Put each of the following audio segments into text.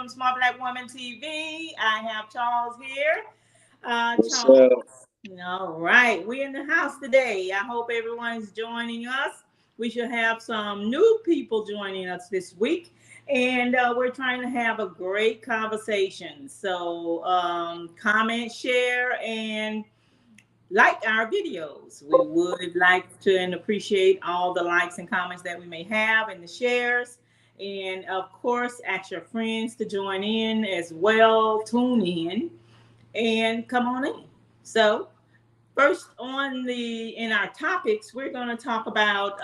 from Smart Black Woman TV. I have Charles here. What's Charles. up? All right, we're in the house today. I hope everyone's joining us. We should have some new people joining us this week, and we're trying to have a great conversation. So, comment, share, and like our videos. We would like to and appreciate all the likes and comments that we may have and the shares. And of course, ask your friends to join in as well. Tune in and come on in. So, first on the in our topics, we're going to talk about.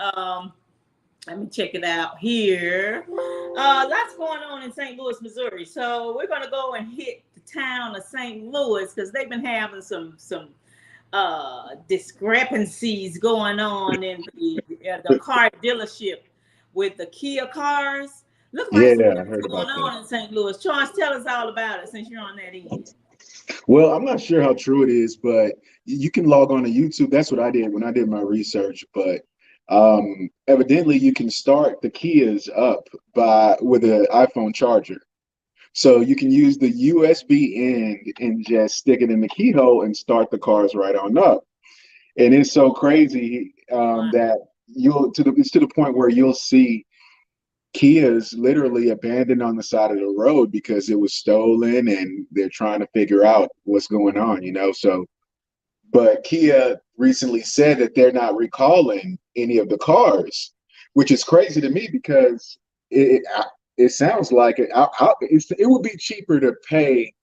Let me check it out here. Lots going on in St. Louis, Missouri. So we're going to go and hit the town of St. Louis because they've been having some discrepancies going on in the car dealership with the Kia cars. Look like Yeah, some I things heard going about that. on in St. Louis. Charles, tell us all about it since you're on that end. Well, I'm not sure how true it is, but you can log on to YouTube. That's what I did when I did my research. But evidently, you can start the Kias up by with an iPhone charger. So you can use the USB end and just stick it in the keyhole and start the cars right on up. And it's so crazy Wow. that it's to the point where you'll see Kia's literally abandoned on the side of the road because it was stolen and they're trying to figure out what's going on. So, but Kia recently said that they're not recalling any of the cars, which is crazy to me because it sounds like it would be cheaper to pay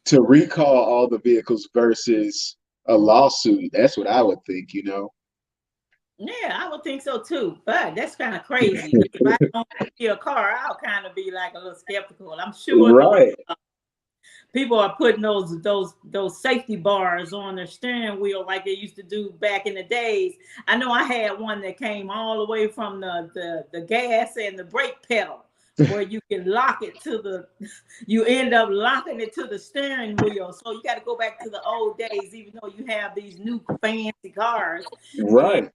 to recall all the vehicles versus a lawsuit. That's what I would think. Yeah, I would think so too. But that's kind of crazy. If I don't see a car, I'll kind of be like a little skeptical. I'm sure Right. people are putting those safety bars on their steering wheel like they used to do back in the days. I know I had one that came all the way from the gas and the brake pedal where you can lock it you end up locking it to the steering wheel. So you got to go back to the old days, even though you have these new fancy cars. And Right.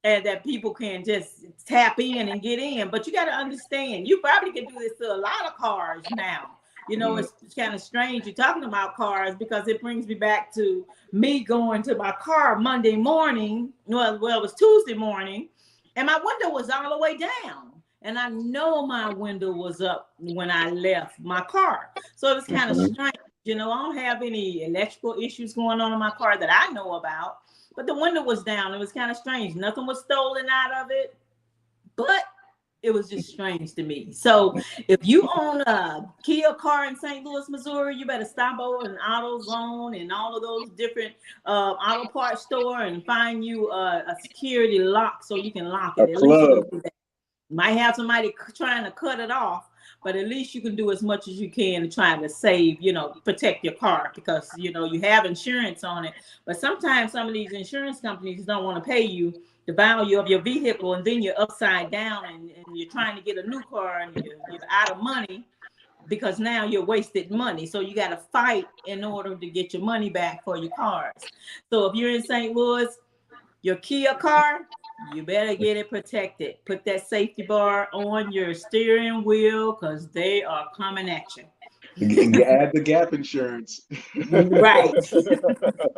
and that people can just tap in and get in. But you got to understand, you probably can do this to a lot of cars now. It's kind of strange you're talking about cars because it brings me back to me going to my car Monday morning. Well, it was Tuesday morning, and my window was all the way down. And I know my window was up when I left my car. So it was kind of Mhm. strange. I don't have any electrical issues going on in my car that I know about. But the window was down. It was kind of strange. Nothing was stolen out of it, but it was just strange to me. So if you own a Kia car in St. Louis, Missouri, you better stop over in AutoZone and all of those different auto parts store and find you a security lock so you can lock A it. At least you can club. do that. Might have somebody trying to cut it off, but at least you can do as much as you can to try to save, protect your car because, you have insurance on it. But sometimes some of these insurance companies don't want to pay you the value of your vehicle, and then you're upside down and you're trying to get a new car and you're out of money because now you're wasted money. So you got to fight in order to get your money back for your cars. So if you're in St. Louis, your Kia car, you better get it protected. Put that safety bar on your steering wheel because they are coming at you. Add the gap insurance. Right.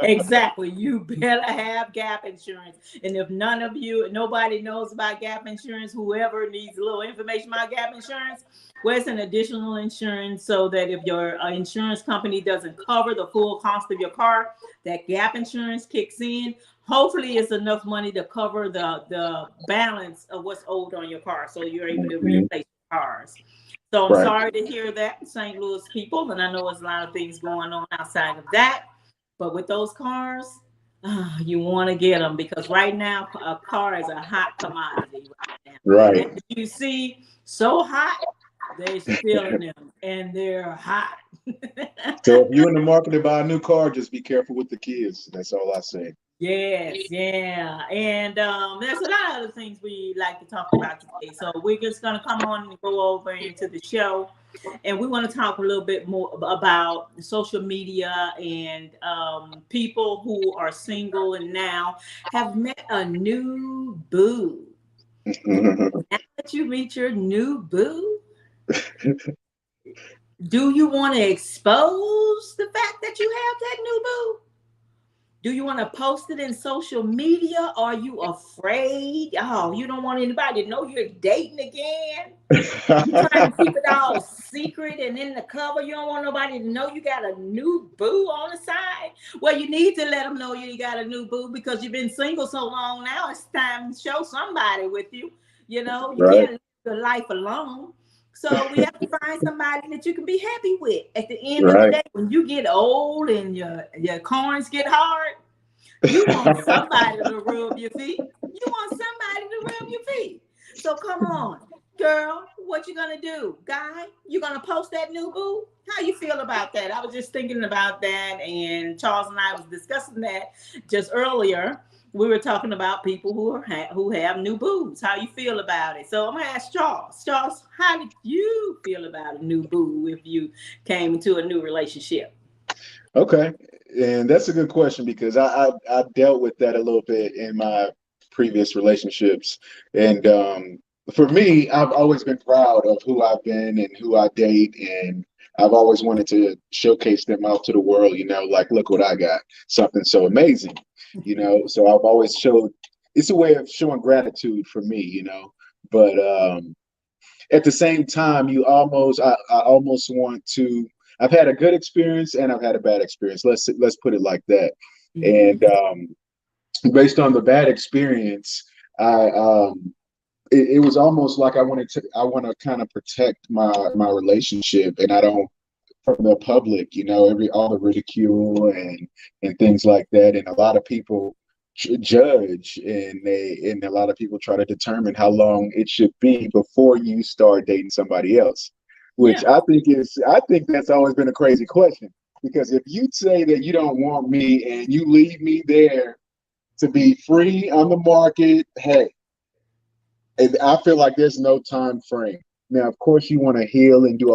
Exactly. You better have gap insurance. And if nobody knows about gap insurance, whoever needs a little information about gap insurance, well, it's an additional insurance so that if your insurance company doesn't cover the full cost of your car, that gap insurance kicks in. Hopefully, it's enough money to cover the balance of what's owed on your car so you're able to Mhm. replace cars. So I'm Right. sorry to hear that, St. Louis people, and I know there's a lot of things going on outside of that. But with those cars, you want to get them because right now a car is a hot commodity right now. And Right. as you see, so hot, they're stealing them, and they're hot. So if you're in the market to buy a new car, just be careful with the kids. That's all I say. Yes, yeah. And there's a lot of other things we like to talk about today. So we're just going to come on and go over into the show. And we want to talk a little bit more about social media and people who are single and now have met a new boo. Now that you meet your new boo, Do you want to expose the fact that you have that new boo? Do you want to post it in social media? Are you afraid? Oh, you don't want anybody to know you're dating again. You trying to keep it all secret and in the cover. You don't want nobody to know you got a new boo on the side. Well, you need to let them know you got a new boo because you've been single so long now. It's time to show somebody with you. You Right, can't live your life alone. So we have to find somebody that you can be happy with. At the end of the right. day, when you get old and your corns get hard, you want somebody to rub your feet. You want somebody to rub your feet. So come on, girl, what you gonna do? Guy, you gonna post that new boo? How you feel about that? I was just thinking about that, and Charles and I was discussing that just earlier. We were talking about people who have new boos. How you feel about it? So I'm gonna ask Charles. Charles, how did you feel about a new boo if you came into a new relationship? Okay, and that's a good question because I dealt with that a little bit in my previous relationships, and for me, I've always been proud of who I've been and who I date, and I've always wanted to showcase them out to the world. Like look what I got, something so amazing. So I've always showed. It's a way of showing gratitude for me. But at the same time, I almost want to. I've had a good experience and I've had a bad experience. Let's put it like that. Mm-hmm. And based on the bad experience, I it was almost like I want to kind of protect my relationship, and I don't from the public, every all the ridicule and things like that, and a lot of people judge, and a lot of people try to determine how long it should be before you start dating somebody else, which Yeah. I think that's always been a crazy question because if you say that you don't want me and you leave me there to be free on the market, hey, and I feel like there's no time frame. Now, of course, you want to heal and take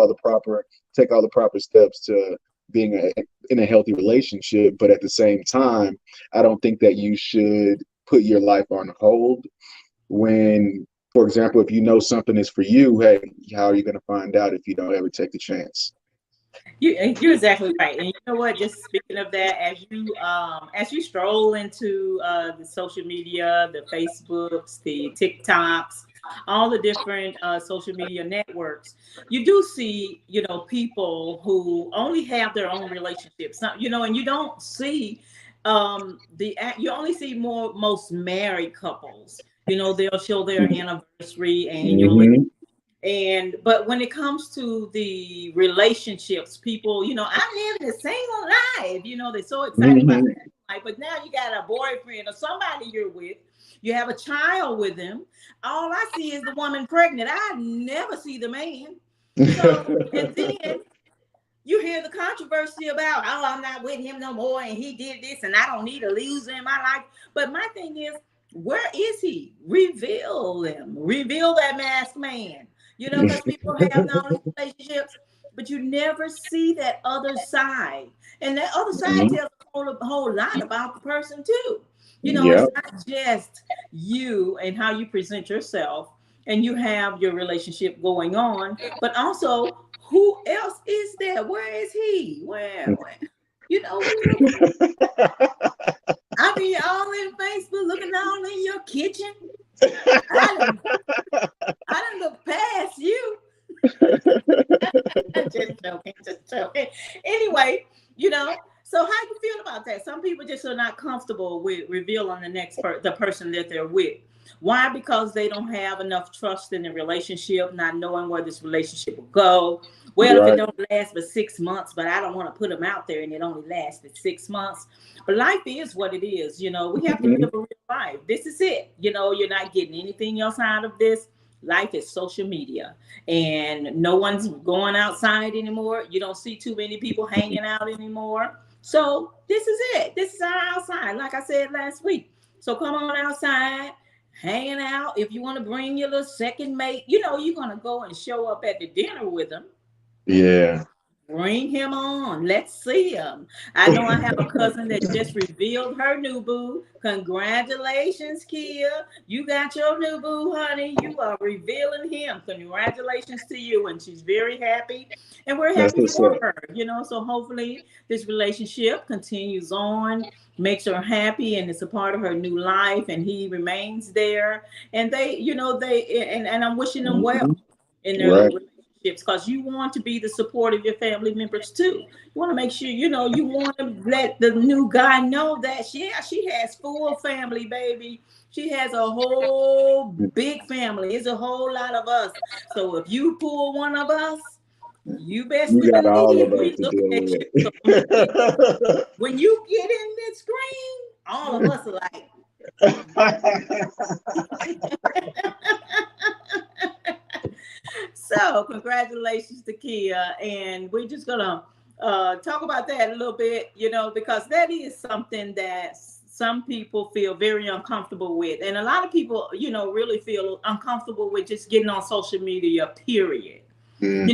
all the proper steps to being in a healthy relationship. But at the same time, I don't think that you should put your life on hold when, for example, if you know something is for you, hey, how are you going to find out if you don't ever take the chance? You're exactly right. And you know what? Just speaking of that, as you stroll into the social media, the Facebooks, the TikToks, all the different social media networks, you do see people who only have their own relationships. And you don't see the you only see most married couples. They'll show their anniversary annually, Mm-hmm. but when it comes to the relationships, people, I'm living a single life. They're so excited about Mm-hmm. life. But now you got a boyfriend or somebody you're with. You have a child with them. All I see is the woman pregnant. I never see the man. So, and then you hear the controversy about, oh, I'm not with him no more, and he did this, and I don't need a loser in my life. But my thing is, where is he? Reveal them. Reveal that masked man. Because people have known relationships, but you never see that other side. And that other side Mm-hmm. tells a whole lot about the person too. Yeah. It's not just you and how you present yourself and you have your relationship going on, but also who else is there? Where is he? Where? We look. I mean, all in Facebook, looking all in your kitchen. I done, I done look past you. Just joking, just joking. Anyway, so how you feel about that? Some people just are not comfortable with revealing the person that they're with. Why? Because they don't have enough trust in the relationship, not knowing where this relationship will go. Well, if it Right. don't last but 6 months, but I don't want to put them out there and it only lasted 6 months. But life is what it is. We have to live Mhm. a real life. This is it. You're not getting anything else out of this. Life is social media, and no one's going outside anymore. You don't see too many people hanging out anymore. So this is it. This is our outside, like I said last week. So come on outside, hanging out. If you want to bring your little second mate, you're gonna go and show up at the dinner with them. Yeah. Bring him on. Let's see him. I know I have a cousin that just revealed her new boo. Congratulations, Kia. You got your new boo, honey. You are revealing him. Congratulations to you. And she's very happy. And we're That's happy what's for up. her. So hopefully this relationship continues on, makes her happy, and it's a part of her new life. And he remains there. And and I'm wishing them well Hmm. in their Right. relationships, because you want to be the support of your family members too. You want to make sure you want to let the new guy know that yeah, she has full family, baby. She has a whole big family. It's a whole lot of us. So if you pull one of us, you best You to got all believe of us we to look deal at you. So with. when you get in this screen, all of us are like, so congratulations to Kia, and we're just gonna talk about that a little bit, because that is something that some people feel very uncomfortable with, and a lot of people, really feel uncomfortable with just getting on social media. Period. Hmm.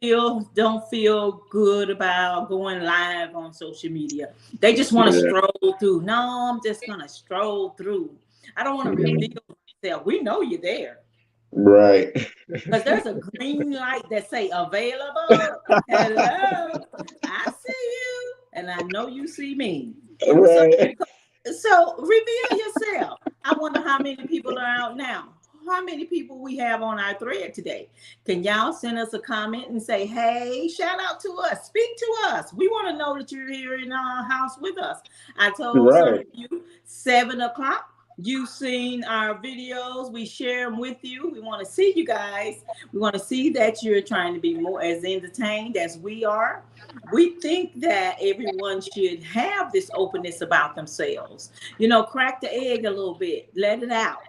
People don't feel good about going live on social media. They just want to Yeah. stroll through. No, I'm just gonna stroll through. I don't want to reveal Mhm. myself. We know you're there. Right. Because there's a green light that say available. Hello, I see you, and I know you see me. So, Right. so reveal yourself. I wonder how many people are out now. How many people we have on our thread today? Can y'all send us a comment and say, "Hey, shout out to us, speak to us. We want to know that you're here in our house with us." I told some of Right. you 7 o'clock. You've seen our videos. We share them with you. We want to see you guys. We want to see that you're trying to be more as entertained as we are. We think that everyone should have this openness about themselves. Crack the egg a little bit, let it out.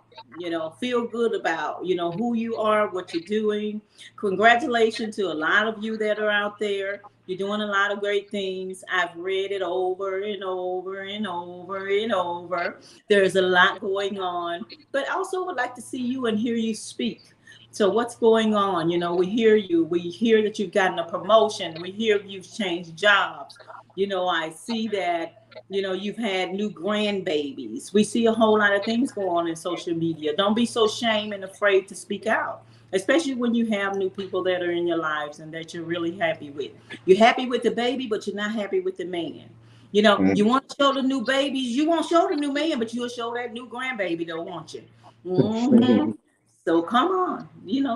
Feel good about, who you are, what you're doing. Congratulations to a lot of you that are out there. You're doing a lot of great things. I've read it over and over and over and over. There's a lot going on, but also would like to see you and hear you speak. So what's going on? We hear you. We hear that you've gotten a promotion. We hear you've changed jobs. I see that, you've had new grandbabies. We see a whole lot of things go on in social media. Don't be so shame and afraid to speak out, especially when you have new people that are in your lives and that you're really happy with. You're happy with the baby, but you're not happy with the man. You Mhm. want to show the new babies, you won't show the new man, but you'll show that new grandbaby, though, won't you? Hmm. So come on,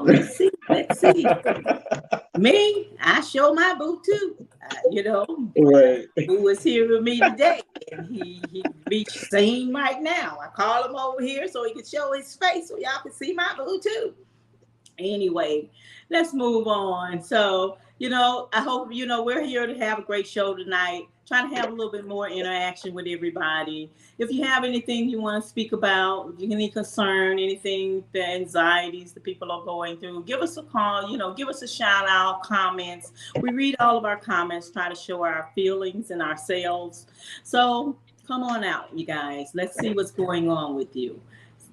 let's see, let's see. Me, I show my boo too. Right. Boo is here with me today, and he be seen right now. I call him over here so he can show his face, so y'all can see my boo too. Anyway, let's move on. So, I hope, we're here to have a great show tonight, trying to have a little bit more interaction with everybody. If you have anything you want to speak about, any concern, anything, the anxieties that people are going through, give us a call, give us a shout out, comments. We read all of our comments, try to show our feelings and ourselves. So come on out, you guys. Let's see what's going on with you.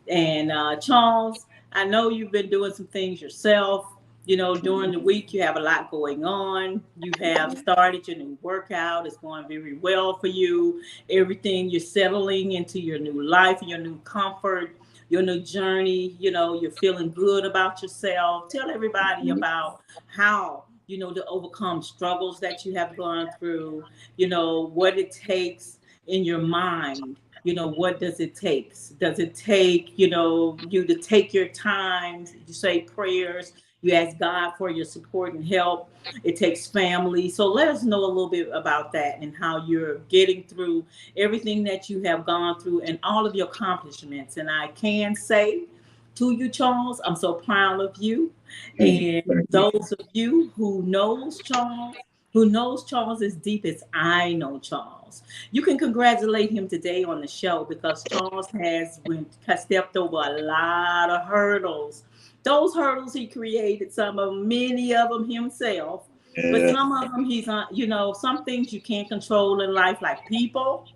And Charles, I know you've been doing some things yourself. During the week, you have a lot going on. You have started your new workout. It's going very well for you. Everything, you're settling into your new life, your new comfort, your new journey. You're feeling good about yourself. Tell everybody about how, to overcome struggles that you have gone through, what it takes in your mind. What does it take? Does it take, you to take your time, you say prayers, you ask God for your support and help. It takes family. So let us know a little bit about that and how you're getting through everything that you have gone through and all of your accomplishments. And I can say to you, Charles, I'm so proud of you. And Thank you. those of you who knows Charles as deep as I know Charles, you can congratulate him today on the show, because Charles has stepped over a lot of hurdles. Those hurdles he created, many of them himself, but Yeah. some of them he's on. Some things you can't control in life, like people.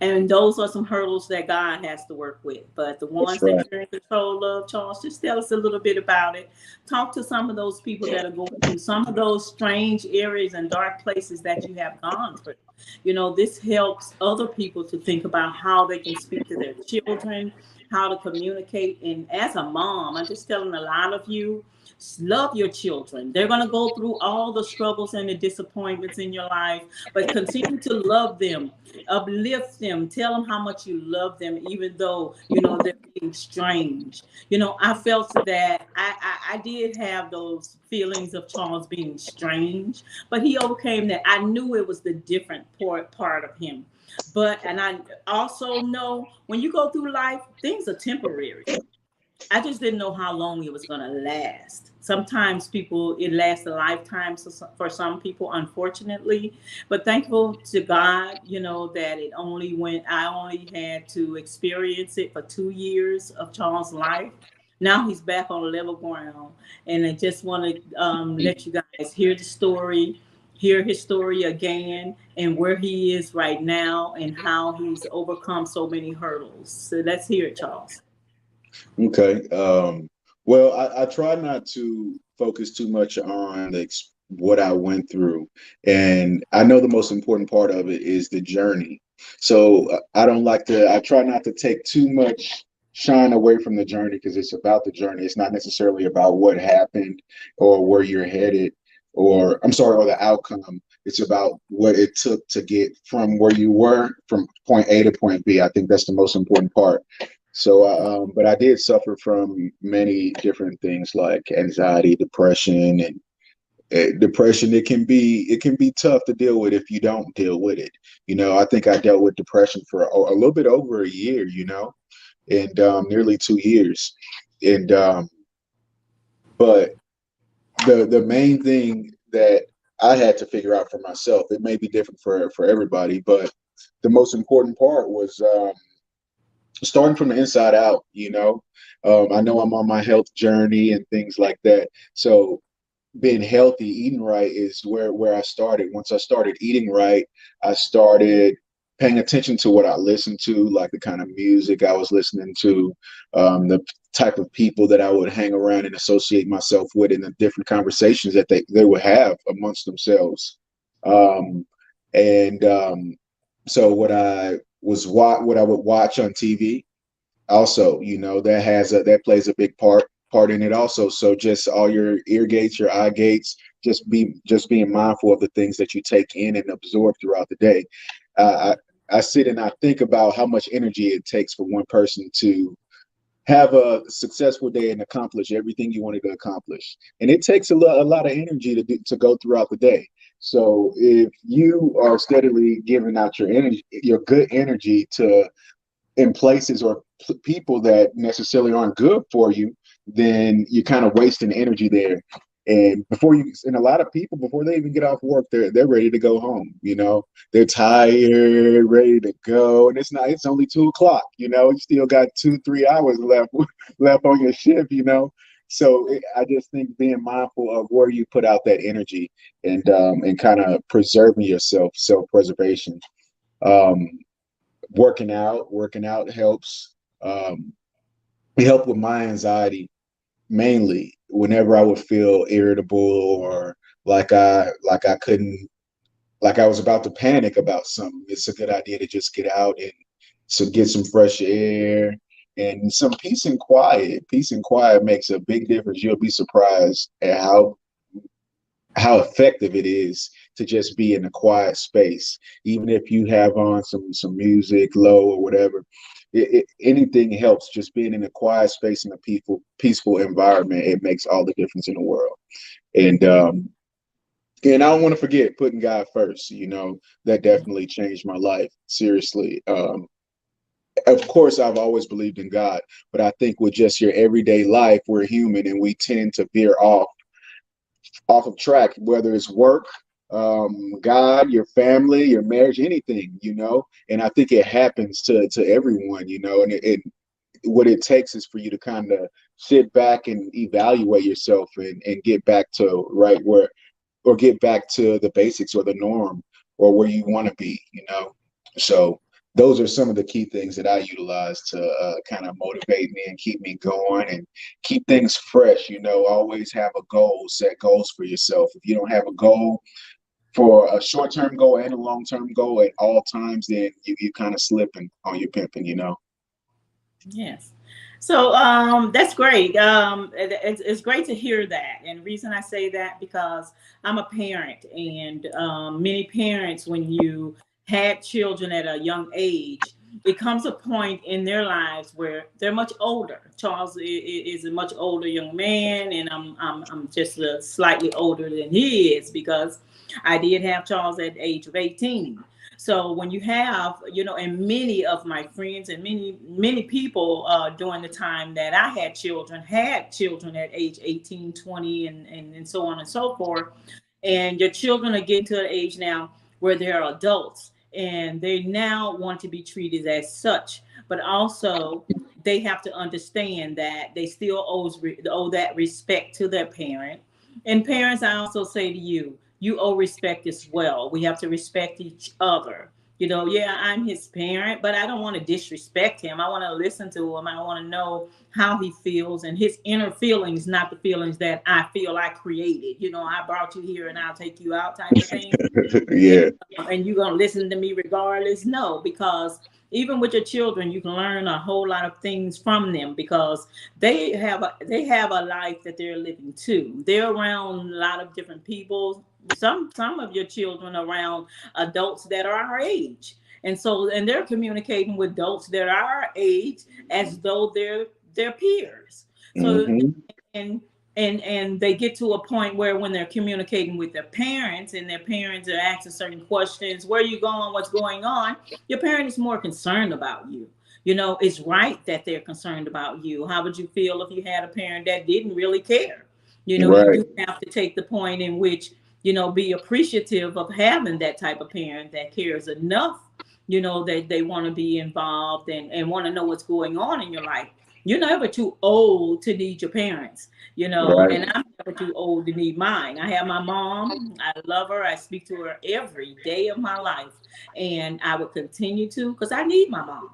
And those are some hurdles that God has to work with. But the That's ones that right. you're in control of, Charles, just tell us a little bit about it. Talk to some of those people that are going through some of those strange areas and dark places that you have gone through. This helps other people to think about how they can speak to their children, how to communicate. And as a mom, I'm just telling a lot of you, love your children. They're going to go through all the struggles and the disappointments in your life, but continue to love them, uplift them, tell them how much you love them, even though they're being strange. I felt that I did have those feelings of Charles being strange, but he overcame that. I knew it was the different part of him. But and I also know when you go through life, things are temporary. I just didn't know how long it was going to last. Sometimes it lasts a lifetime for some people, unfortunately. But thankful to God, that I only had to experience it for 2 years of Charles' life. Now he's back on level ground. And I just want to let you guys hear his story again, and where he is right now, and how he's overcome so many hurdles. So let's hear it, Charles. Okay. Well, I try not to focus too much on what I went through. And I know the most important part of it is the journey. So I try not to take too much shine away from the journey because it's about the journey. It's not necessarily about what happened or where you're headed, or I'm sorry, or the outcome. It's about what it took to get from where you were from point A to point B. I think that's the most important part. So, but I did suffer from many different things like anxiety, depression, and depression. It can be tough to deal with if you don't deal with it. I think I dealt with depression for a little bit over a year. And nearly 2 years. And but the main thing that I had to figure out for myself, it may be different for everybody, but the most important part was starting from the inside out. I know I'm on my health journey and things like that. So being healthy, eating right is where I started. Once I started eating right, I started paying attention to what I listened to, like the kind of music I was listening to, the type of people that I would hang around and associate myself with, and the different conversations that they would have amongst themselves. Um, and so what I would watch on TV also, that plays a big part in it also. So just all your ear gates, your eye gates, just being mindful of the things that you take in and absorb throughout the day. I sit and I think about how much energy it takes for one person to have a successful day and accomplish everything you wanted to accomplish. And it takes a lot of energy to go throughout the day. So if you are steadily giving out your energy, your good energy to in places or people that necessarily aren't good for you, then you're kind of wasting energy there. And a lot of people, before they even get off work, they're ready to go home. They're tired, ready to go, and it's only 2 o'clock. You still got 2-3 hours left on your shift. So I just think being mindful of where you put out that energy, and kind of preserving yourself, self preservation. Um, working out helps. It helped with my anxiety mainly whenever I would feel irritable, or like I couldn't, like I was about to panic about something. It's a good idea to just get out and get some fresh air and some peace and quiet. Peace and quiet makes a big difference. You'll be surprised at how effective it is to just be in a quiet space, even if you have on some music low or whatever. Anything helps. Just being in a quiet space in a peaceful environment, it makes all the difference in the world. And I don't want to forget putting God first. That definitely changed my life, seriously. Of course, I've always believed in God, but I think with just your everyday life, we're human and we tend to veer off of track, whether it's work, God, your family, your marriage, anything. And I think it happens to everyone. And what it takes is for you to kind of sit back and evaluate yourself, and get back to right where, or get back to the basics or the norm, or where you want to be. So those are some of the key things that I utilize to kind of motivate me and keep me going and keep things fresh. You know, always have a goal, set goals for yourself. If you don't have a goal, for a short-term goal and a long-term goal at all times, then you kind of slipping on your pimping, you know. Yes. So that's great. It's great to hear that. And the reason I say that because I'm a parent, and many parents, when you had children at a young age, it comes a point in their lives where they're much older. Charles is a much older young man, and I'm just slightly older than he is because I did have Charles at the age of 18. So when you have, and many of my friends and many people during the time that I had children at age 18, 20, and so on and so forth. And your children are getting to an age now where they're adults and they now want to be treated as such. But also, they have to understand that they still owe that respect to their parent. And parents, I also say to you, you owe respect as well. We have to respect each other. Yeah, I'm his parent, but I don't want to disrespect him. I want to listen to him. I want to know how he feels and his inner feelings, not the feelings that I feel I created. I brought you here and I'll take you out type of thing. And, Yeah, and you're going to listen to me regardless. No, because even with your children, you can learn a whole lot of things from them because they have a life that they're living too. They're around a lot of different people. Some of your children are around adults that are our age, and they're communicating with adults that are our age as though they're their peers. So hmm, and and they get to a point where when they're communicating with their parents and their parents are asking certain questions, where are you going, what's going on, your parent is more concerned about you. It's right that they're concerned about you. How would you feel if you had a parent that didn't really care? You right, do have to take the point in which, be appreciative of having that type of parent that cares enough, that they want to be involved and want to know what's going on in your life. You're never too old to need your parents, right, and I'm never too old to need mine. I have my mom. I love her. I speak to her every day of my life, and I will continue to because I need my mom.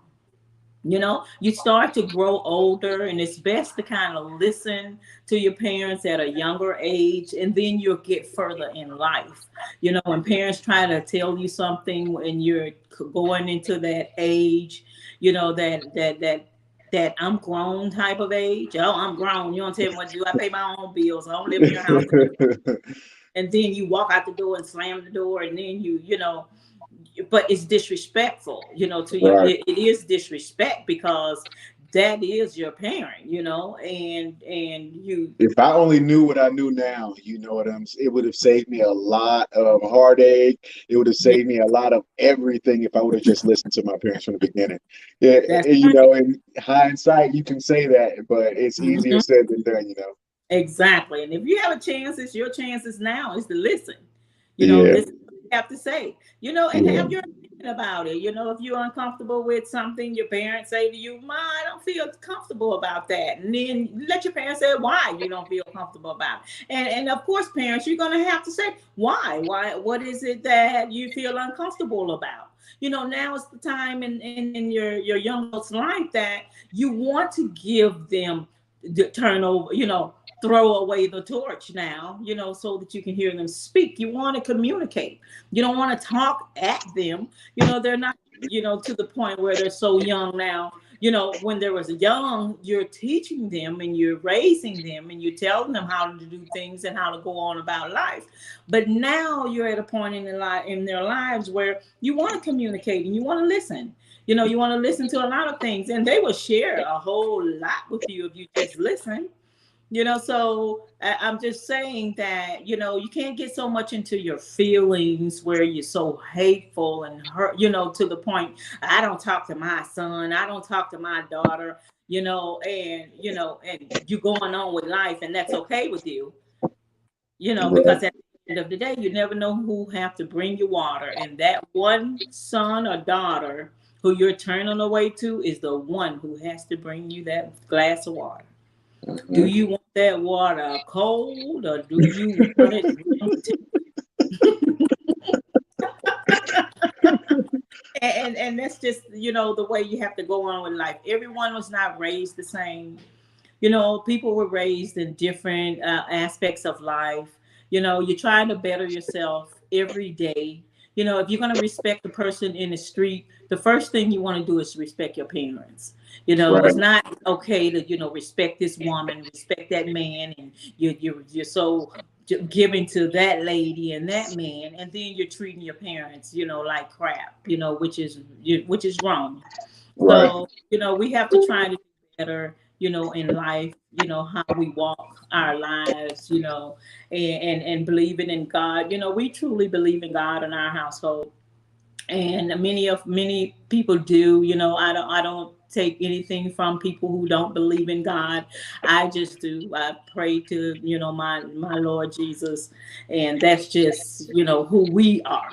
You start to grow older, and it's best to kind of listen to your parents at a younger age, and then you'll get further in life. When parents try to tell you something when you're going into that age, that I'm grown type of age. Oh, I'm grown. You don't tell me what to do. I pay my own bills. I don't live in your house. And then you walk out the door and slam the door, and then but it's disrespectful, to your, right. it is disrespect because that is your parent, and you, If I only knew what I knew now, you know what it would have saved me a lot of heartache. It would have yeah, saved me a lot of everything if I would have just listened to my parents from the beginning. Yeah, that's you right. know, in hindsight, you can say that, but it's easier Mhm. said than done, you know. Exactly. And if you have a chance, it's your chances now is to listen. Yeah, Listen to what you have to say, and yeah, have your opinion about it. If you're uncomfortable with something your parents say to you, Ma, I don't feel comfortable about that. And then let your parents say why you don't feel comfortable about it. And of course, parents, you're gonna have to say why. Why, what is it that you feel uncomfortable about? Now is the time in your young adult's life that you want to give them the turnover, throw away the torch now, so that you can hear them speak. You want to communicate. You don't want to talk at them. They're not, to the point where they're so young now. When they was young, you're teaching them and you're raising them and you're telling them how to do things and how to go on about life. But now you're at a point in their lives where you want to communicate and you want to listen. You want to listen to a lot of things, and they will share a whole lot with you if you just listen. So I'm just saying that, you can't get so much into your feelings where you're so hateful and hurt, to the point, I don't talk to my son, I don't talk to my daughter, and you going on with life, and that's okay with you, right. because at the end of the day, you never know who have to bring you water. And that one son or daughter who you're turning away to is the one who has to bring you that glass of water. Do Mhm. you want that water cold or do you want it room temperature? And that's just, the way you have to go on with life. Everyone was not raised the same. People were raised in different aspects of life. You're trying to better yourself every day. If you're going to respect the person in the street, the first thing you want to do is respect your parents. It's Right. not okay to, respect this woman, respect that man, and you're so giving to that lady and that man, and then you're treating your parents, like crap, which is wrong. Right. So, we have to try to do better, in life, how we walk our lives, and believing in God. We truly believe in God in our household, and many people do. I don't take anything from people who don't believe in God. I just do. I pray to, my Lord Jesus, and that's just, who we are,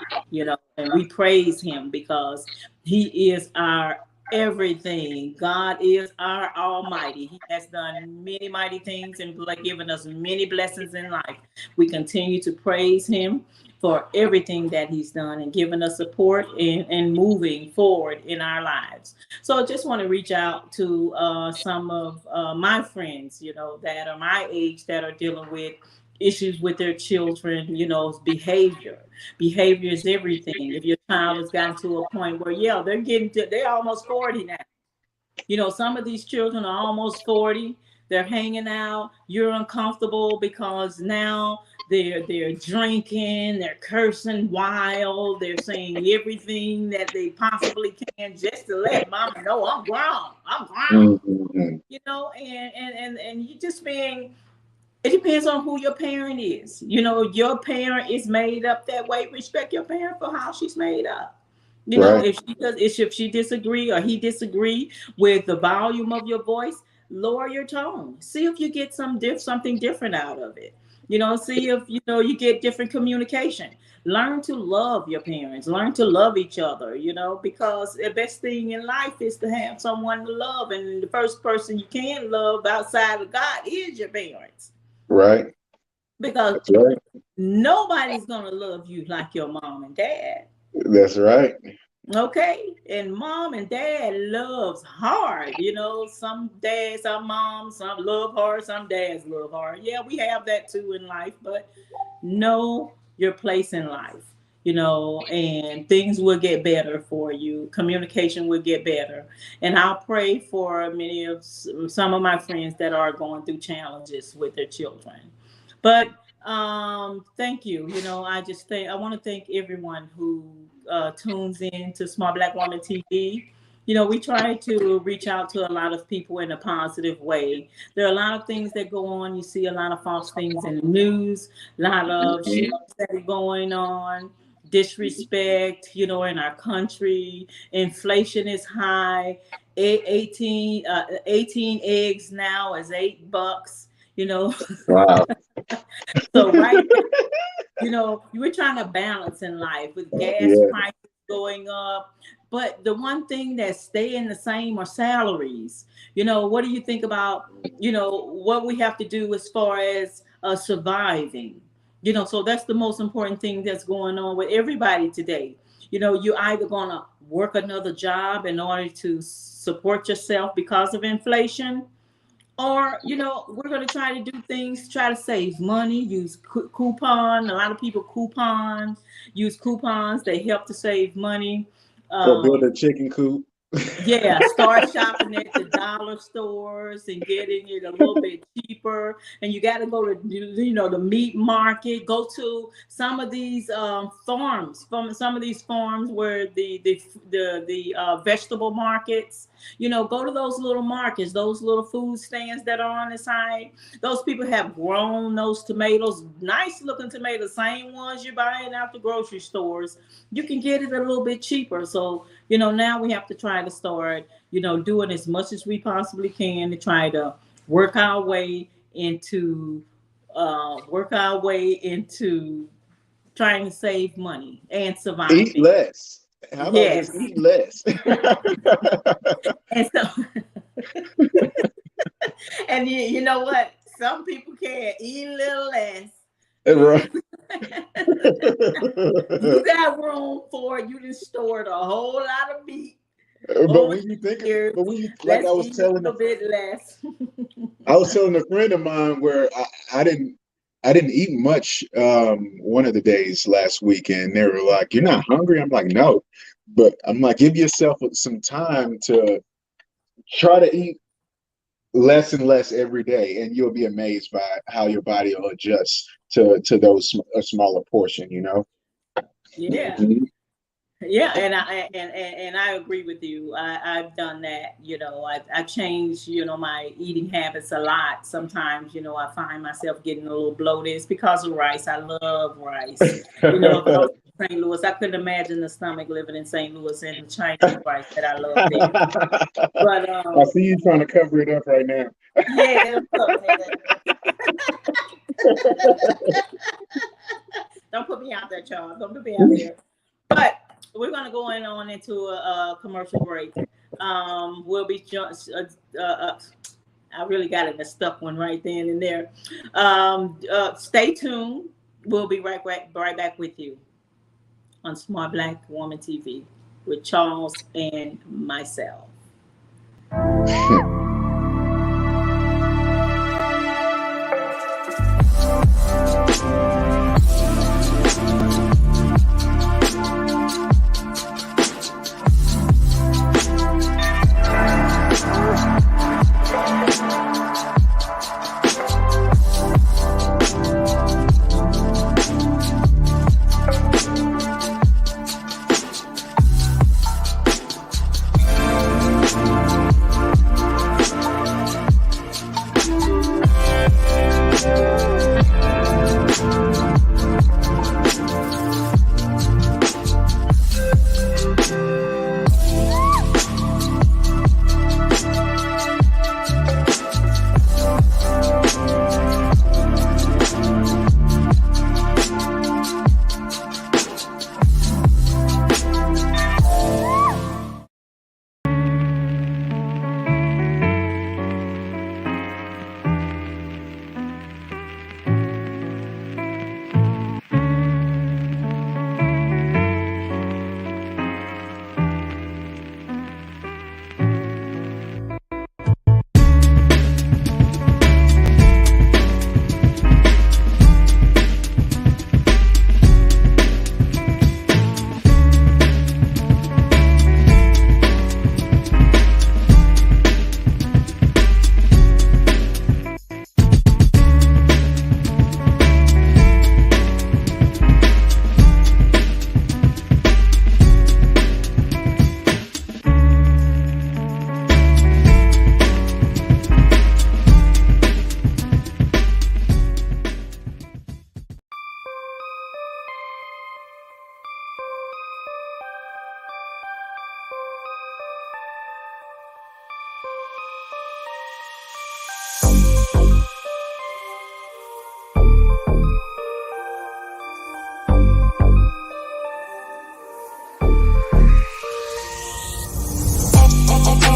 and we praise him because he is our everything. God is our almighty. He has done many mighty things and given us many blessings in life. We continue to praise him for everything that he's done and giving us support and moving forward in our lives. So I just want to reach out to some of my friends, that are my age, that are dealing with issues with their children, behavior. Behavior is everything. If your child has gotten to a point where, yeah, they're almost 40 now. Some of these children are almost 40. They're hanging out. You're uncomfortable because now they're drinking, they're cursing wild, they're saying everything that they possibly can just to let mama know I'm grown. I'm grown. Mm-hmm. And you just being, it depends on who your parent is. Your parent is made up that way. Respect your parent for how she's made up. Right. If she disagree or he disagree with the volume of your voice, lower your tone. See if you get something different out of it. See if you get different communication. Learn to love your parents. Learn to love each other. Because the best thing in life is to have someone to love, and the first person you can love outside of God is your parents. Right. Because That's right. nobody's gonna love you like your mom and dad. That's right. Okay, and mom and dad loves hard. Some dads, some moms, some love hard, some dads love hard. Yeah, we have that too in life, but know your place in life. And things will get better for you. Communication will get better, and I'll pray for some of my friends that are going through challenges with their children. But thank you. I want to thank everyone who tunes in to Smart Black Woman TV. We try to reach out to a lot of people in a positive way. There are a lot of things that go on. You see a lot of false things in the news, a lot of shootings Mhm. that are going on, disrespect, in our country. Inflation is high. 18 eggs now is $8. You know, Wow. so right now, you were trying to balance in life with gas Yeah. prices going up. But the one thing that's staying the same are salaries. What do you think about, what we have to do as far as surviving? So that's the most important thing that's going on with everybody today. You're either going to work another job in order to support yourself because of inflation, or we're going to try to do things, try to save money, use coupon. A lot of people use coupons. They help to save money. Or build um, a chicken coop. yeah, start shopping at the dollar stores and getting it a little bit cheaper. And you got to go to, the meat market. Go to some of these farms, from some of these farms where the vegetable markets. Go to those little markets, those little food stands that are on the side. Those people have grown those tomatoes, nice looking tomatoes, same ones you're buying out the grocery stores. You can get it a little bit cheaper. So now we have to try to start, doing as much as we possibly can to try to work our way into trying to save money and Eat surviving. less. How about just Yes. eat less? And so, and you know what? Some people can eat a little less. Right. You got room for it. You just stored a whole lot of meat But over when you think, here. but when you like, Let's eat a little bit less. I was telling a friend of mine where I didn't eat much one of the days last week, and they were like, "You're not hungry?" I'm like, "No," but I'm like, give yourself some time to try to eat less and less every day, and you'll be amazed by how your body will adjust to those a smaller portion. You know. Yeah. Mhm. Yeah, and I agree with you. I've done that. I've changed. My eating habits a lot. Sometimes, I find myself getting a little bloated. It's because of rice. I love rice. If I was in St. Louis, I couldn't imagine the stomach living in St. Louis and the Chinese rice that I love there. But I see you trying to cover it up right now. yeah, don't put me out there, Charles. Don't put me out there. But we're gonna go on into a commercial break. We'll be just. I really got it a stuck one right then and there. Stay tuned. We'll be right back with you on Smart Black Woman TV with Charles and myself.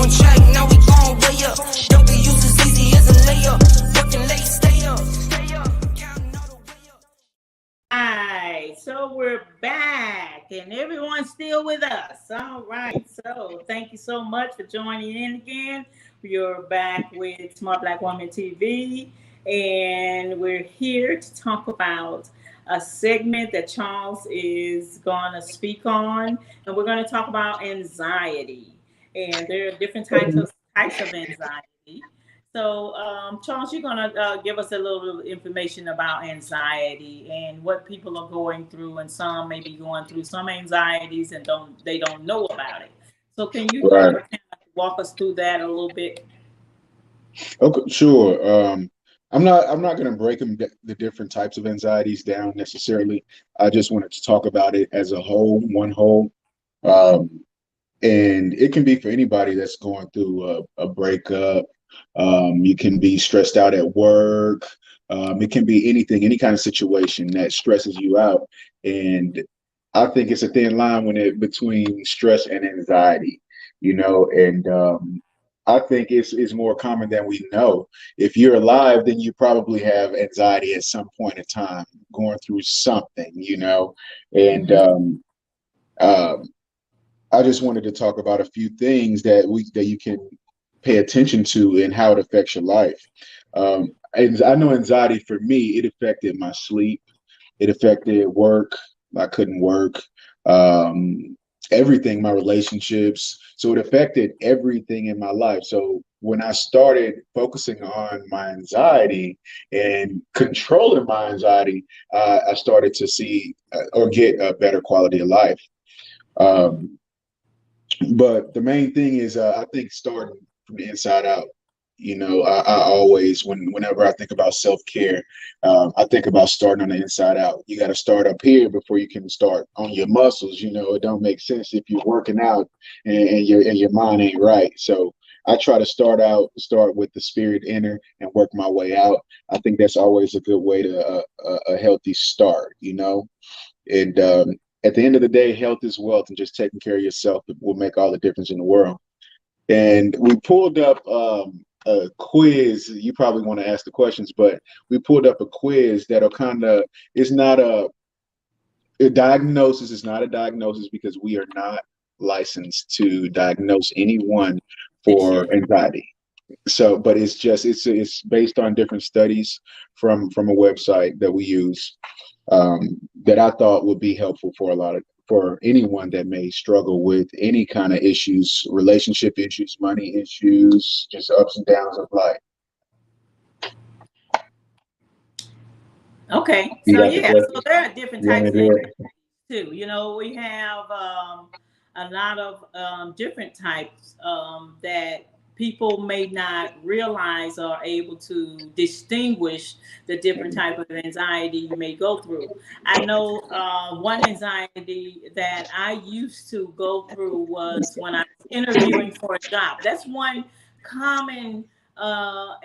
On track, now we gon' way up. Don't be used as easy as a layup. Working late, stay up. Counting all the way up. Right, so we're back, and everyone's still with us. All right, so thank you so much for joining in again. We're back with Smart Black Woman TV, and we're here to talk about a segment that Charles is going to speak on, and we're going to talk about anxiety. And there are different types of anxiety. So, Charles, you're going to give us a little information about anxiety and what people are going through, and some may be going through some anxieties and don't know about it. So, can you Right. kind of walk us through that a little bit? Okay, sure. I'm not going to break the different types of anxieties down necessarily. I just wanted to talk about it as a whole, one whole. Um, and it can be for anybody that's going through a breakup. You can be stressed out at work. It can be anything, any kind of situation that stresses you out. And I think it's a thin line when it between stress and anxiety, you know, and I think it's more common than we know. If you're alive, then you probably have anxiety at some point in time, going through something, And Mhm. um, I just wanted to talk about a few things that you can pay attention to and how it affects your life. And I know anxiety for me, it affected my sleep. It affected work. I couldn't work. Um, Everything, my relationships. So it affected everything in my life. So when I started focusing on my anxiety and controlling my anxiety, I started to see or get a better quality of life. Um, but the main thing is, I think starting from the inside out. I always, whenever I think about self care, I think about starting on the inside out. You got to start up here before you can start on your muscles. It don't make sense if you're working out and your mind ain't right. So I try to start with the spirit inner and work my way out. I think that's always a good way to a healthy start. And at the end of the day, health is wealth, and just taking care of yourself will make all the difference in the world. And we pulled up a quiz. You probably want to ask the questions, but we pulled up a quiz that'll it's not a diagnosis. It's not a diagnosis because we are not licensed to diagnose anyone for Appreciate it. anxiety. So, but it's based on different studies from a website that we use, that I thought would be helpful for anyone that may struggle with any kind of issues, relationship issues, money issues, just ups and downs of life. Okay, You so got the yeah, so question? there are different You want types to of do anxiety it? too. We have a lot of different types that people may not realize or able to distinguish the different type of anxiety you may go through. I know one anxiety that I used to go through was when I was interviewing for a job. That's one common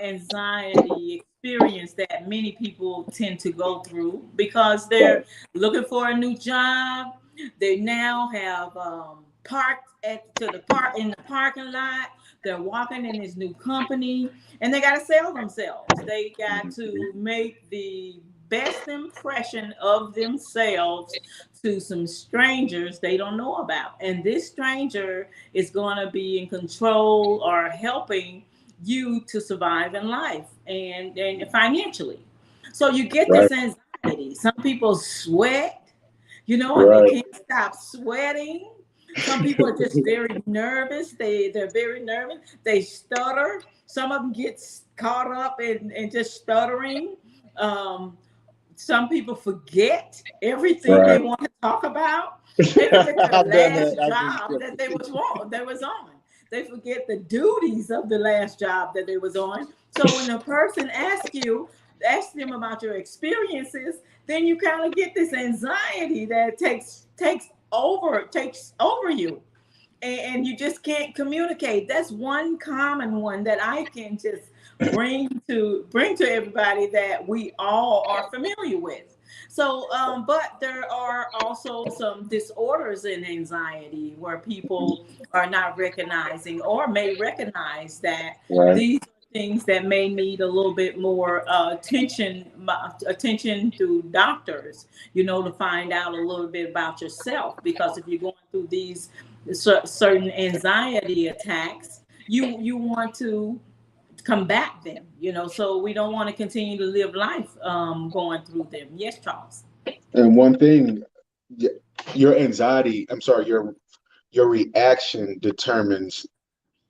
anxiety experience that many people tend to go through because they're Right, looking for a new job. They now have parked at to the park in the parking lot. They're walking in this new company, and they got to sell themselves. They got to make the best impression of themselves to some strangers they don't know about, and this stranger is going to be in control or helping you to survive in life and financially. So you get right, this anxiety. Some people sweat, and they right, can't stop sweating. Some people are just very nervous. They're very nervous. They stutter. Some of them get caught up in just stuttering. Um, some people forget everything they right. want to talk about. They forget the I've done that. last I've been job that they was on. They forget the duties of the last job that they was on. So when a person asks them about your experiences, then you kind of get this anxiety that takes over you, and you just can't communicate. That's one common one that I can just bring to everybody that we all are familiar with. So, but there are also some disorders in anxiety where people are not recognizing or may recognize that right, these are things that may need a little bit more attention through doctors, to find out a little bit about yourself. Because if you're going through these certain anxiety attacks, you want to combat them, so we don't want to continue to live life going through them. Yes, Charles. and one thing, y- your anxiety, I'm sorry, your reaction determines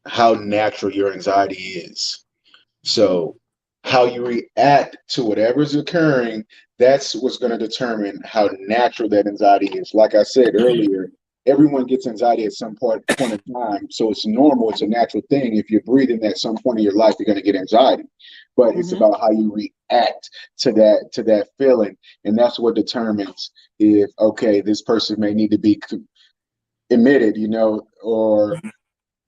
how natural your anxiety is. So how you react to whatever's occurring, that's what's going to determine how natural that anxiety is. Like I said earlier, everyone gets anxiety at some point in time. So it's normal, it's a natural thing. If you're breathing at some point in your life, you're going to get anxiety. But it's Hmm. about how you react to that feeling. And that's what determines if, okay, this person may need to be admitted, or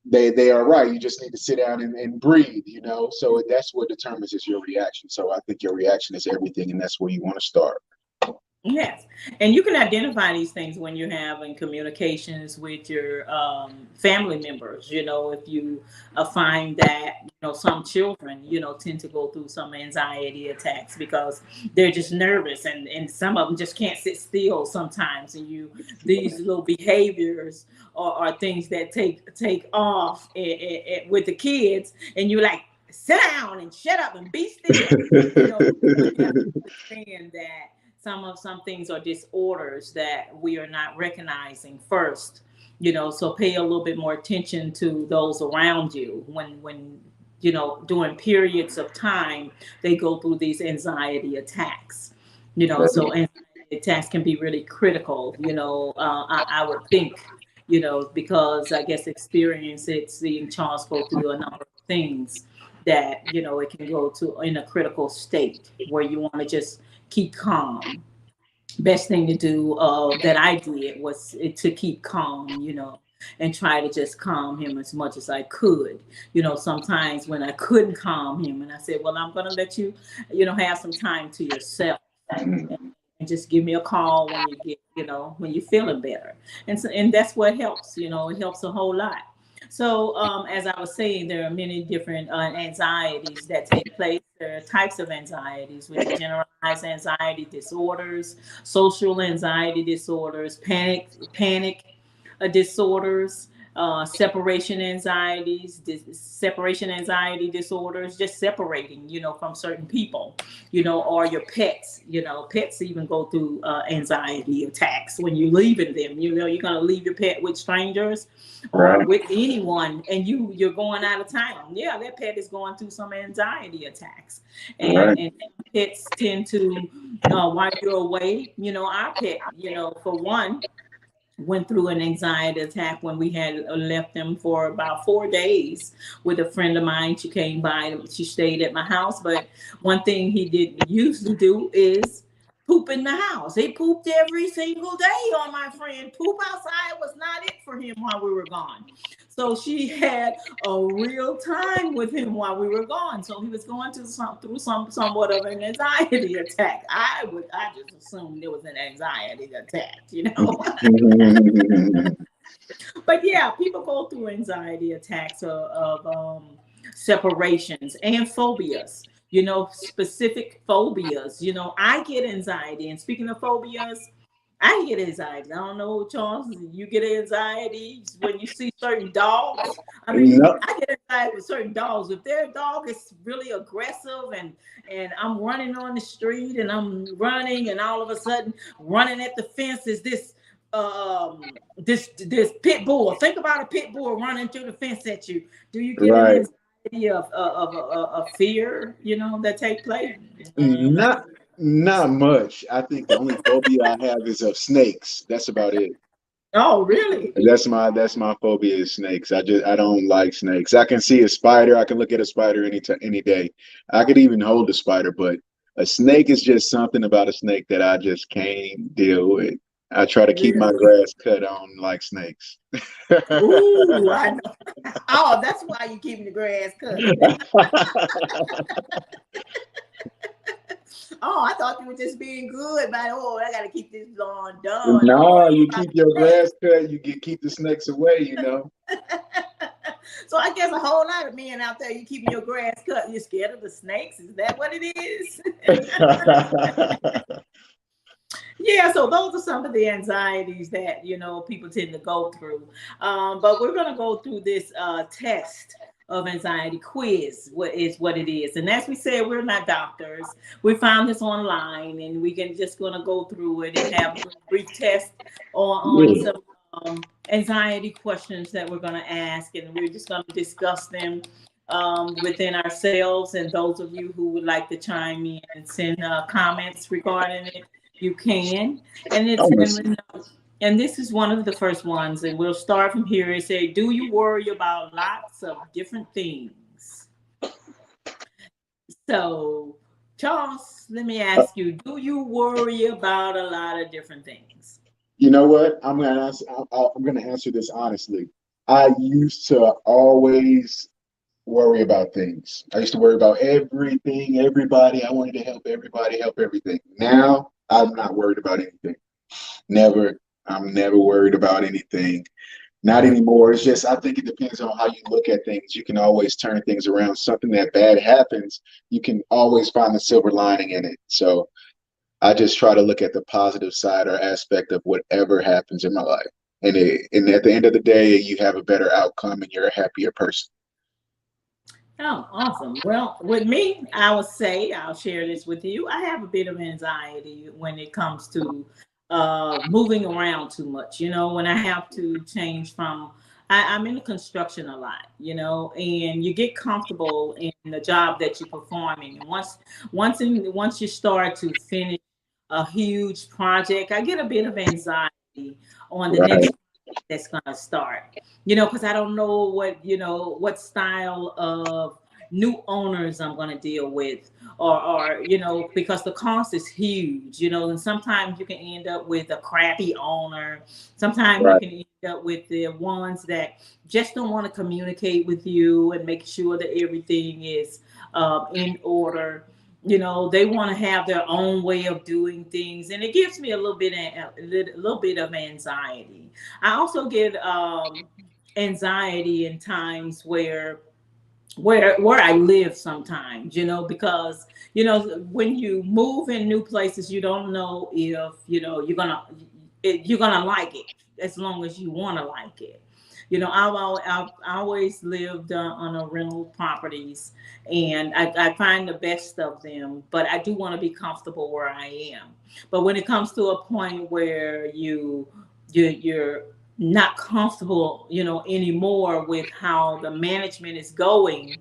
they are right. You just need to sit down and breathe. So that's what determines is your reaction. So I think your reaction is everything, and that's where you want to start. Yes, and you can identify these things when you're having communications with your family members. If you find that some children tend to go through some anxiety attacks because they're just nervous, and some of them just can't sit still sometimes. And these little behaviors are things that take off with the kids, and you're like, sit down and shut up and be still. But you have to understand that some things are disorders that we are not recognizing first. So pay a little bit more attention to those around you when during periods of time they go through these anxiety attacks. So anxiety attacks can be really critical. I would think, because I guess experience it, seeing Charles go through a number of things that it can go to in a critical state where you want to just keep calm. Best thing to do that I did was to keep calm, and try to just calm him as much as I could. Sometimes when I couldn't calm him, and I said, well, I'm going to let you, have some time to yourself. And just give me a call when you get, when you're feeling better. And that's what helps, it helps a whole lot. So, as I was saying, there are many different anxieties that take place. There are types of anxieties, which are generalized anxiety disorders, social anxiety disorders, panic disorders, separation anxiety disorders, just separating, from certain people, or your pets. Pets even go through anxiety attacks when you're leaving them. You're going to leave your pet with strangers or with anyone, and you're going out of town. Yeah, that pet is going through some anxiety attacks, and pets tend to while you're away. Our pet, for one, went through an anxiety attack when we had left them for about 4 days with a friend of mine. She came by, she stayed at my house, but one thing he didn't usually do is poop in the house. He pooped every single day on my friend. Poop outside was not it for him while we were gone. So she had a real time with him while we were gone. So he was going through somewhat of an anxiety attack. I just assumed it was an anxiety attack, But yeah, people go through anxiety attacks of separations and phobias. Specific phobias. I get anxiety. And speaking of phobias, I get anxiety. I don't know, Charles, you get anxiety when you see certain dogs. I mean, I get anxiety with certain dogs. If their dog is really aggressive and I'm running on the street and I'm running and all of a sudden running at the fence is this pit bull. Think about a pit bull running through the fence at you. Do you get an anxiety of fear, that take place? Not much. I think the only phobia I have is of snakes. That's about it. Oh, really? That's my phobia is snakes. I don't like snakes. I can see a spider. I can look at a spider any day. I could even hold a spider, but a snake is just something about a snake that I just can't deal with. I try to keep my grass cut on like snakes. Ooh, I know. Oh, that's why you're keeping the grass cut. Oh, I thought you were just being good, but I got to keep this lawn done. No, you keep your grass cut, you keep the snakes away, So I guess a whole lot of men out there, you keeping your grass cut, you're scared of the snakes. Is that what it is? Yeah, so those are some of the anxieties that people tend to go through. But we're going to go through this test of anxiety quiz. What it is, and as we said, we're not doctors. We found this online, and we can just going to go through it and have a brief test on some anxiety questions that we're going to ask, and we're just going to discuss them within ourselves. And those of you who would like to chime in and send comments regarding it, you can. And this is one of the first ones, and we'll start from here and say, do you worry about lots of different things? So, Charles, let me ask you, do you worry about a lot of different things? You know what? I'm gonna answer this honestly. I used to always worry about things. I used to worry about everything, everybody. I wanted to help everybody, help everything. Now I'm not worried about anything. Never. I'm never worried about anything. Not anymore. It's just I think it depends on how you look at things. You can always turn things around. Something that bad happens, you can always find the silver lining in it. So I just try to look at the positive side or aspect of whatever happens in my life. And at the end of the day, you have a better outcome and you're a happier person. Oh, awesome. Well, with me, I would say I'll share this with you. I have a bit of anxiety when it comes to moving around too much. When I have to change from, I'm in the construction a lot. And you get comfortable in the job that you're performing, and once you start to finish a huge project, I get a bit of anxiety on the Right, next that's gonna start. Because I don't know what style of new owners I'm gonna deal with, or because the cost is huge, and sometimes you can end up with a crappy owner. Sometimes you right, can end up with the ones that just don't want to communicate with you and make sure that everything is in order. They want to have their own way of doing things, and it gives me a little bit of anxiety. I also get anxiety in times where I live sometimes, because when you move in new places, you don't know if you're gonna like it as long as you want to like it. I've always lived on a rental properties, and I find the best of them, but I do want to be comfortable where I am. But when it comes to a point where you're not comfortable, anymore with how the management is going,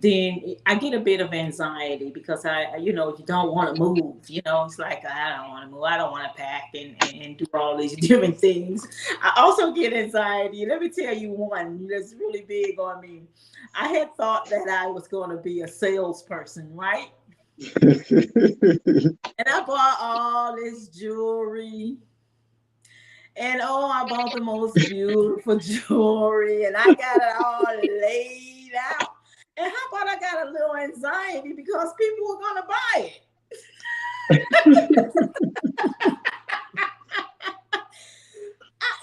then I get a bit of anxiety because you don't want to move. It's like, I don't want to move. I don't want to pack and do all these different things. I also get anxiety. Let me tell you one that's really big on me. I had thought that I was going to be a salesperson, right? And I bought all this jewelry. And oh, I bought the most beautiful jewelry, and I got it all laid out. And how about I got a little anxiety because people were gonna buy it.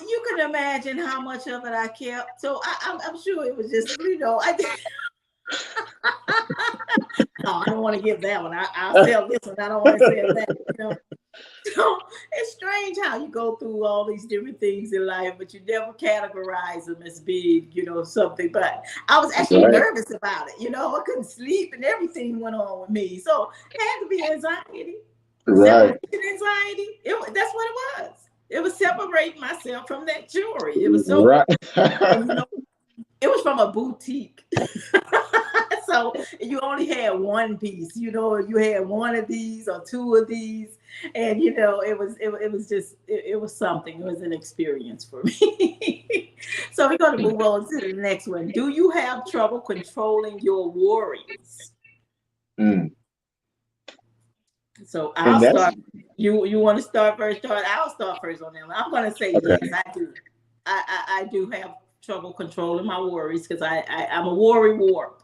You can imagine how much of it I kept. So I'm sure it was just, no, I don't want to give that one. I'll sell this one. I don't want to sell that. So it's strange how you go through all these different things in life, but you never categorize them as big, something. But I was actually right, nervous about it. I couldn't sleep and everything went on with me. So it had to be anxiety, right, separation anxiety. That's what it was. It was separating myself from that jewelry. It was so, right. and, it was from a boutique. So you only had one piece, you had one of these or two of these, and it was something. It was an experience for me. So we're going to move on to the next one. Do you have trouble controlling your worries? Mm. So And I'll that's start. You want to start first? I'll start first on that one. I'm going to say okay. yes, I do. I do have trouble controlling my worries because I'm a worry warp.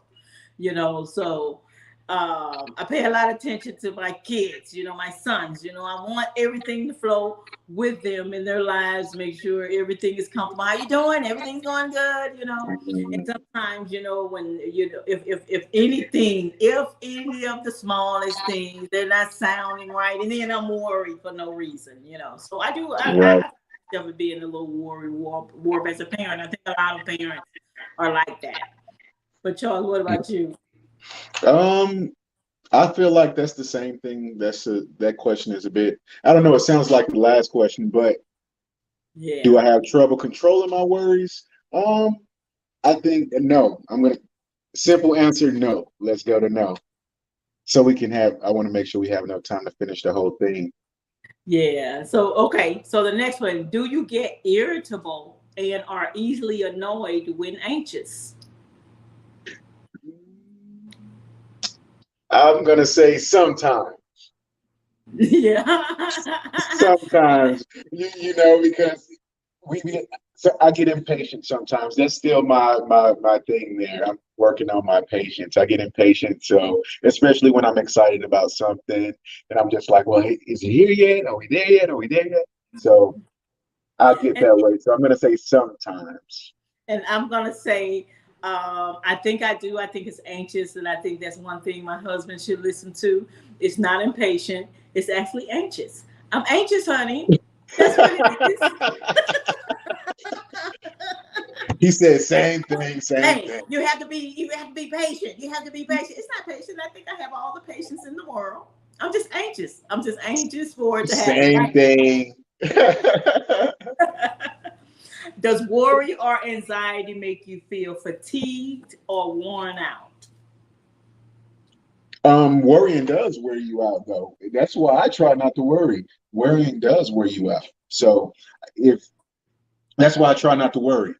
So I pay a lot of attention to my kids, my sons. I want everything to flow with them in their lives, make sure everything is comfortable. How you doing? Everything's going good. And Mhm. sometimes, when if any of the smallest things they're not sounding right, and then I'm worried for no reason. So I do. Right. I definitely being a little worry warp as a parent. I think a lot of parents are like that. But Charles, what about you? Um, I feel like that's the same thing. That question is a bit. I don't know. It sounds like the last question, but do Yeah. I have trouble controlling my worries? Um, I think no. I'm gonna simple answer no. Let's go to no. So we can have. I want to make sure we have enough time to finish the whole thing. Yeah. So okay. So the next one: do you get irritable and are easily annoyed when anxious? I'm gonna say sometimes. Yeah. Sometimes you know because we So I get impatient sometimes. That's still my thing there. I'm working on my patience. I get impatient, so especially when I'm excited about something, and I'm just like, well, hey, is it here yet? Are we there yet? Are we there yet? So I get And, that way. So I'm gonna say sometimes. and I'm gonna say, I think I do. I think it's anxious, and I think that's one thing my husband should listen to. It's not impatient. It's actually anxious. I'm anxious, honey. That's what it is. He said same thing, same Hey, thing. you have to be patient. You have to be patient. It's not patient. I think I have all the patience in the world. I'm just anxious. I'm just anxious for it to happen Same right thing. now. Does worry or anxiety make you feel fatigued or worn out? Worrying does wear you out though. That's why I try not to worry. Worrying does wear you out. So if that's why I try not to worry.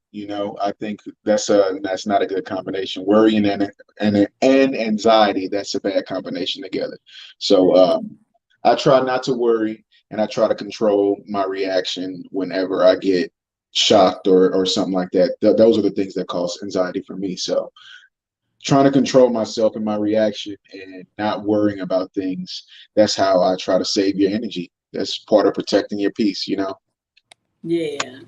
I think that's not a good combination. Worrying and anxiety, that's a bad combination together. So I try not to worry, and I try to control my reaction whenever I get shocked or something like that. Those are the things that cause anxiety for me. So trying to control myself and my reaction and not worrying about things, that's how I try to save your energy. That's part of protecting your peace. Yeah.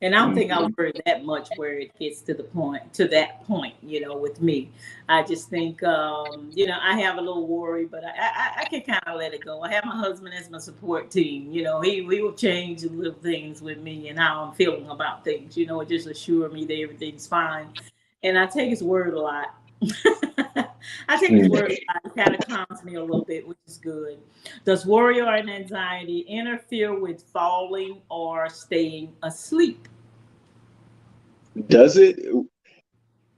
And I don't think I Mhm. worry that much where it gets to that point, with me. I just think, I have a little worry, but I can kind of let it go. I have my husband as my support team. He will change the little things with me and how I'm feeling about things. It just assure me that everything's fine. And I take his word a lot. I take his word a lot. It kind of calms me a little bit, which is good. Does worry or anxiety interfere with falling or staying asleep? Does it?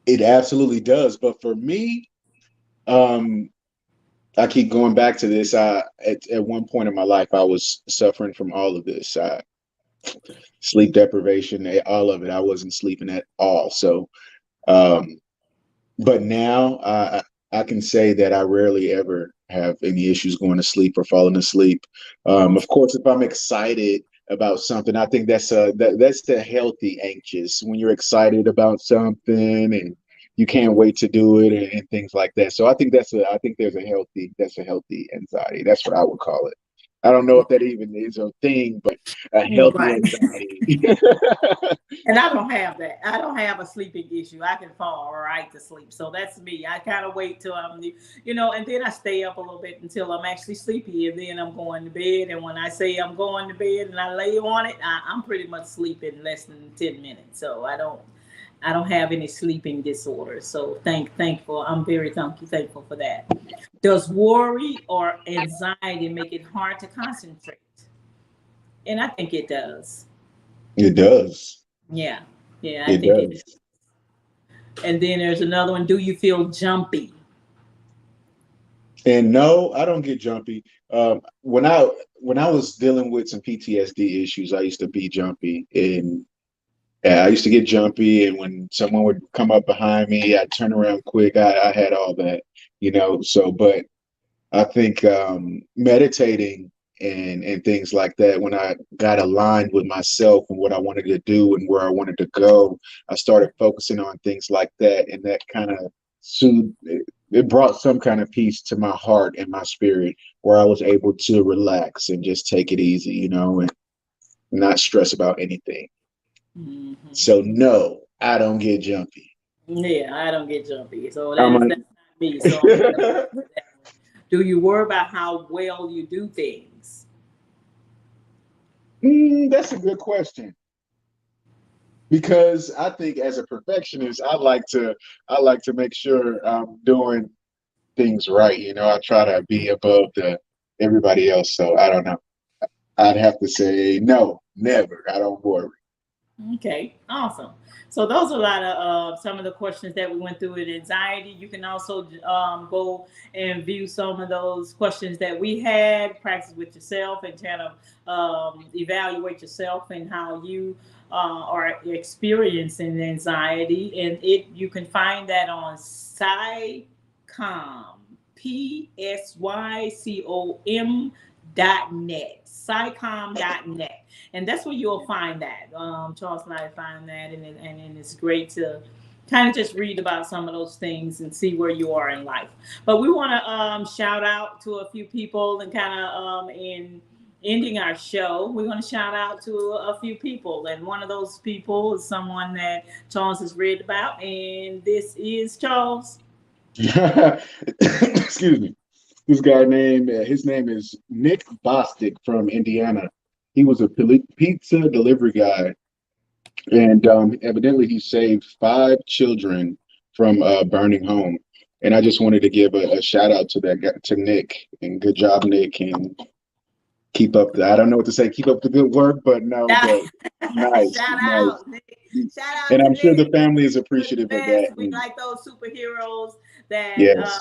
It absolutely does. But for me, um, I keep going back to this. At one point in my life, I was suffering from all of this. Sleep deprivation, all of it. I wasn't sleeping at all. So, um, but now I can say that I rarely ever have any issues going to sleep or falling asleep. Of course, if I'm excited about something, I think that's the healthy anxious when you're excited about something and you can't wait to do it and things like that. So I think that's a healthy anxiety. That's what I would call it. I don't know if that even is a thing, but a healthy Right. anxiety. And I don't have that. I don't have a sleeping issue. I can fall right to sleep. So that's me. I kind of wait till and then I stay up a little bit until I'm actually sleepy. And then I'm going to bed. And when I say I'm going to bed and I lay on it, I'm pretty much sleeping less than 10 minutes. So I don't have any sleeping disorders. So thankful. I'm very thankful for that. Does worry or anxiety make it hard to concentrate? And I think it does. It does. Yeah. Yeah, I It think it. does. And then there's another one. Do you feel jumpy? And no, I don't get jumpy. When I was dealing with some PTSD issues, I used to be jumpy, and I used to get jumpy. And when someone would come up behind me, I'd turn around quick. I had all that. So, but I think meditating and things like that, when I got aligned with myself and what I wanted to do and where I wanted to go, I started focusing on things like that, and that kind of soothed. It brought some kind of peace to my heart and my spirit, where I was able to relax and just take it easy, and not stress about anything. Hmm. So no, I don't get jumpy. Yeah, I don't get jumpy. So I'm that's not me. So I'm gonna go with that one. Do you worry about how well you do things? That's a good question. Because I think as a perfectionist, I like to make sure I'm doing things right. I try to be above the everybody else. So I don't know. I'd have to say no, never. I don't worry. Okay, awesome. So those are a lot of some of the questions that we went through with anxiety. You can also go and view some of those questions that we had, practice with yourself, and kind of evaluate yourself and how you are experiencing anxiety. And you can find that on Psycom, Psycom SciComm.net. And that's where you'll find that. Charles and I find that, and it's great to kind of just read about some of those things and see where you are in life. But we want to shout out to a few people, and kind of in ending our show, we're going to shout out to a few people. And one of those people is someone that Charles has read about, and this is Charles. Excuse me. This guy his name is Nick Bostic from Indiana. He was a pizza delivery guy, and evidently he saved 5 children from burning home. And I just wanted to give a shout out to that guy, to Nick, and good job, Nick, and keep up I don't know what to say, keep up the good work, but no, but nice. Shout nice. out, Nick. Shout out and to I'm sure Nick. the family is appreciative of that. We like those superheroes that Yes.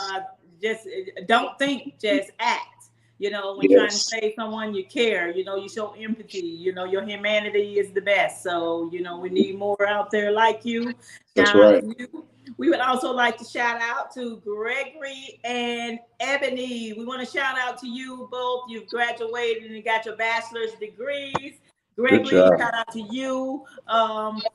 Just don't think, just act. You know, when Yes. trying to save someone, you care. You know, you show empathy. You know, your humanity is the best. So, you know, we need more out there like you. That's Shout out right. to you. We would also like to shout out to Gregory and Ebony. We want to shout out to you both. You've graduated and got your bachelor's degrees. Gregory, job. shout out to you.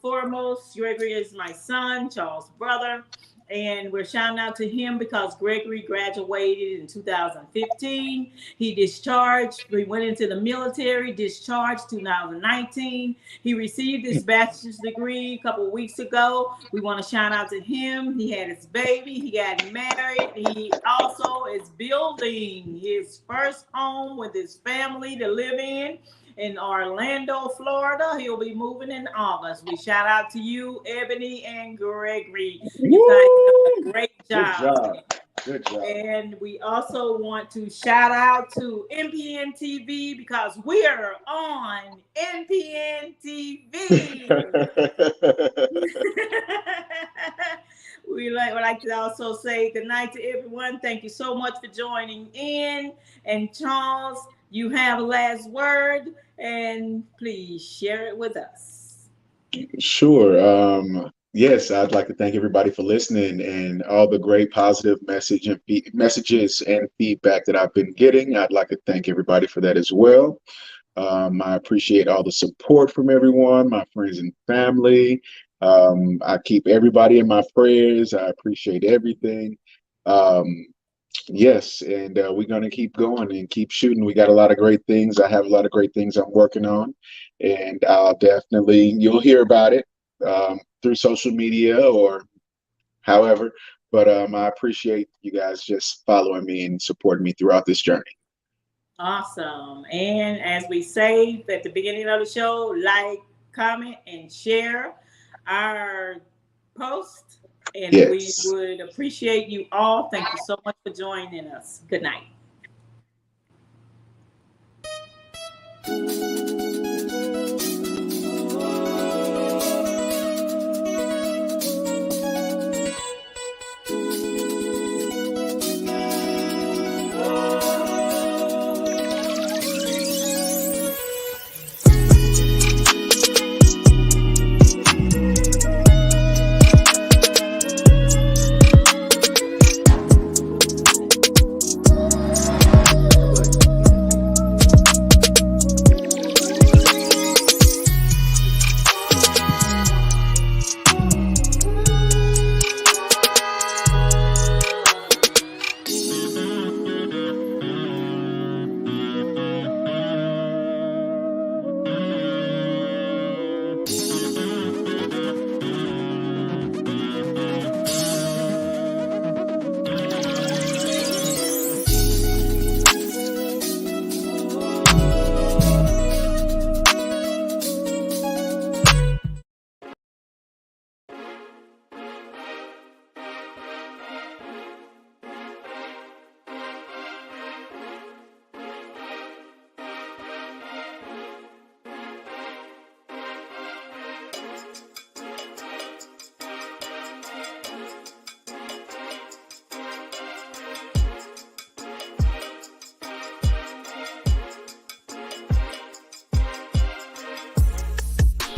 Foremost, Gregory is my son, Charles' brother. And we're shouting out to him because Gregory graduated in 2015. He discharged. He went into the military, discharged 2019. He received his bachelor's degree a couple of weeks ago. We want to shout out to him. He had his baby. He got married. He also is building his first home with his family to live in Orlando, Florida. He'll be moving in August. We shout out to you, Ebony and Gregory. You guys done a great job. Good job. And we also want to shout out to NPNTv because we are on NPNTv. We like to also say good night to everyone. Thank you so much for joining in. And Charles, you have a last word, and please share it with us. Sure. Yes, I'd like to thank everybody for listening and all the great positive messages and feedback that I've been getting. I'd like to thank everybody for that as well. I appreciate all the support from everyone, my friends and family. I keep everybody in my prayers. I appreciate everything. Yes, and we're going to keep going and keep shooting. We got a lot of great things. I have a lot of great things I'm working on, and you'll hear about it through social media or however. But I appreciate you guys just following me and supporting me throughout this journey. Awesome. And as we say at the beginning of the show, like, comment, and share our post. And Yes. We would appreciate you all. Thank you so much for joining us. Good night.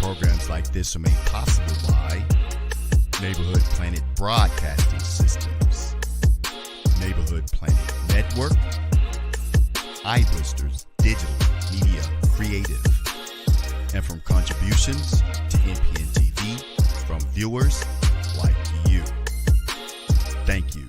Programs like this are made possible by Neighborhood Planet Broadcasting Systems, Neighborhood Planet Network, iBoosters Digital Media Creative, and from contributions to NPNTv from viewers like you. Thank you.